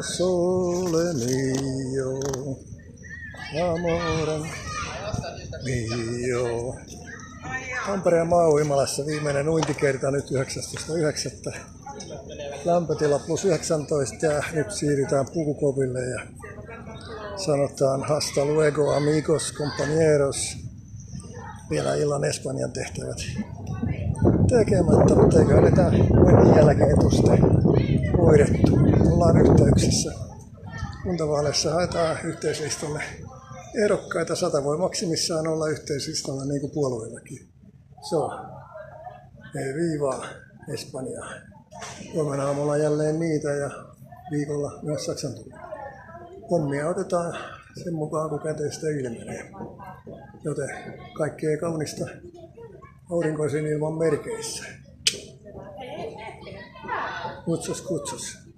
sole mio, amore mio. Tampereen maa-uimalassa viimeinen uintikerta nyt 19.9. Lämpötila plus 19 ja nyt siirrytään Pukukoville ja sanotaan hasta luego amigos compañeros. Vielä illan Espanjan tehtävät tekemättä, mutta eiköhän ne tämän uinnin jälkeen etuste hoidettu. Ollaan yhteyksissä. Kuntavaaleissa haetaan yhteislistalle ehdokkaita. 100 voi maksimissaan olla yhteislistalla niin kuin puolueillakin. Ei viivaa Espanjaa. Huomenna aamulla jälleen niitä ja viikolla myös Saksan tuli. Pommia otetaan sen mukaan, kun käteistä ilmenee. Joten kaikkea kaunista aurinkoisin ilman merkeissä. Kutsus.